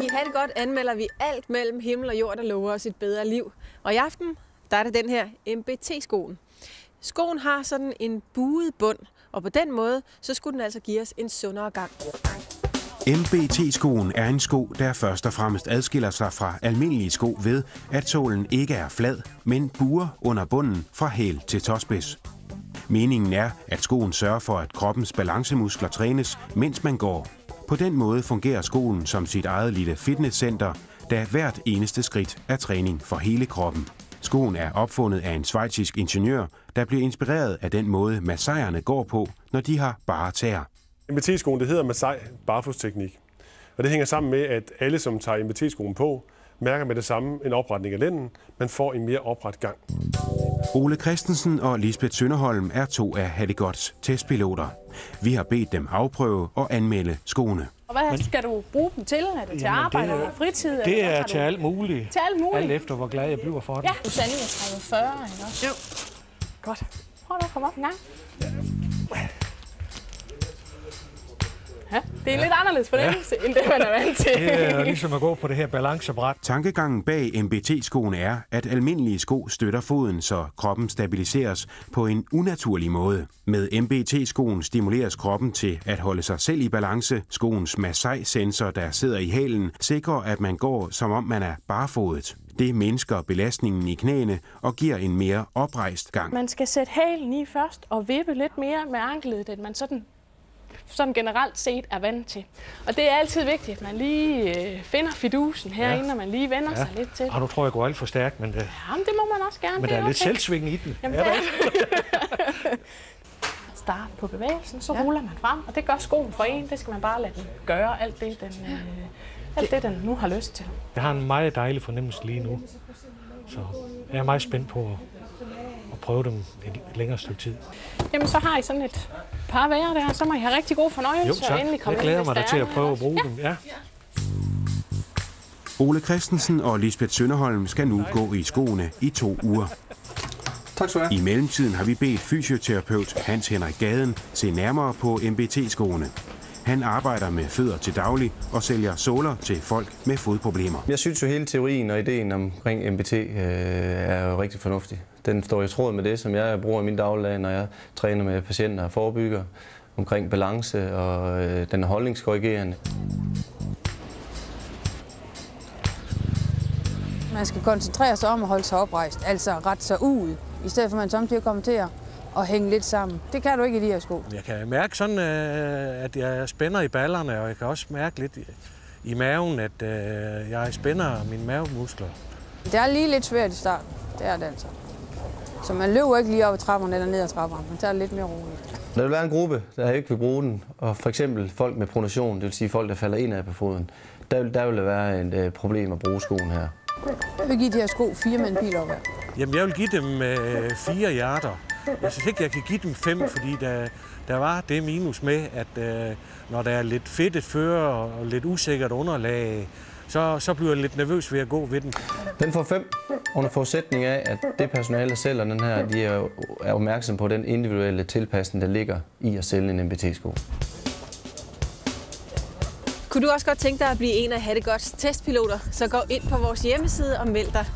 I Ha' det godt anmelder vi alt mellem himmel og jord, der lover os et bedre liv. Og i aften, der er det den her MBT-skoen. Skoen har sådan en buet bund, og på den måde, så skulle den altså give os en sundere gang. MBT-skoen er en sko, der først og fremmest adskiller sig fra almindelige sko ved, at sålen ikke er flad, men buer under bunden fra hæl til tåspids. Meningen er, at skoen sørger for, at kroppens balancemuskler trænes, mens man går. På den måde fungerer skoen som sit eget lille fitnesscenter, da hvert eneste skridt er træning for hele kroppen. Skoen er opfundet af en schweizisk ingeniør, der blev inspireret af den måde, masaierne går på, når de har bare tæer. MBT-skoen, det hedder Masai barfodsteknik. Og det hænger sammen med, at alle, som tager MBT-skoen på, mærker med det samme en opretning af lænden. Man får en mere opret gang. Ole Christensen og Lisbeth Sønderholm er to af Ha' det godts testpiloter. Vi har bedt dem afprøve og anmelde skoene. Og hvad skal du bruge dem til? Er det til arbejde eller fritid? Det er til alt muligt. Til alt muligt? Alt efter, hvor glad jeg bliver for det. Ja, du sagde, at jeg 30-40, ikke også? Jo. Godt. Prøv at komme op en gang. Ja, det er lidt anderledes fornemmelse, end det, man er vant til. Det er ligesom at gå på det her balancebræt. Tankegangen bag MBT-skoene er, at almindelige sko støtter foden, så kroppen stabiliseres på en unaturlig måde. Med MBT-skoen stimuleres kroppen til at holde sig selv i balance. Skoens Masai-sensor, der sidder i hælen, sikrer, at man går, som om man er barfodet. Det mindsker belastningen i knæene og giver en mere oprejst gang. Man skal sætte hælen i først og vippe lidt mere med anklet, end man sådan generelt set er vant til. Og det er altid vigtigt, at man lige finder fidusen herinde, og man lige vender sig lidt til. Og nu tror jeg går alt for stærkt, men det må man også gerne. Men der er lidt selvsving i den. Jamen, ja, Start på bevægelsen, så ruller man frem, og det gør skoen for en. Det skal man bare lade den gøre, alt det, den nu har lyst til. Jeg har en meget dejlig fornemmelse lige nu, så jeg er meget spændt på at prøve dem et længere stykke tid. Jamen, så har I sådan et par værre der, så må I have rigtig god fornøjelse. Jo, tak. Og endelig komme jeg glæder mig da til at prøve at bruge dem. Ja. Ole Christensen og Lisbeth Sønderholm skal nu gå i skoene i 2 uger. Tak skal du have. I mellemtiden har vi bedt fysioterapeut Hans Henrik Gaden se nærmere på MBT-skoene. Han arbejder med fødder til daglig og sælger såler til folk med fodproblemer. Jeg synes jo, hele teorien og ideen omkring MBT er jo rigtig fornuftig. Den står i tråd med det, som jeg bruger i min dagligdag, når jeg træner med patienter og forebygger omkring balance og den holdningskorrigerende. Man skal koncentrere sig om at holde sig oprejst, altså rette sig ud, i stedet for at man samtidig kommer til at hænge lidt sammen. Det kan du ikke i de her sko. Jeg kan mærke sådan, at jeg spænder i ballerne, og jeg kan også mærke lidt i maven, at jeg spænder mine mavemuskler. Det er lige lidt svært i starten, det er det altså. Så man løber ikke lige op ad trapperne eller ned ad trapperne, man tager det lidt mere roligt. Der vil være en gruppe, der ikke vil bruge den, og for eksempel folk med pronation, det vil sige folk, der falder indad på foden, der vil der være et problem at bruge skoen her. Jeg vil give de her sko 4 med en pil op ad. Jamen, jeg vil give dem 4 hjerter. Jeg synes ikke, jeg kan give dem 5, fordi der var det minus med, at når der er lidt fedtet føre og lidt usikkert underlag, så bliver jeg lidt nervøs ved at gå ved den. Den får 5 under forudsætning af, at det personale, der sælger den her, de er opmærksom på den individuelle tilpasning, der ligger i at sælge en MBT-sko. Kunne du også godt tænke dig at blive en af Ha' det godts testpiloter, så gå ind på vores hjemmeside og meld dig.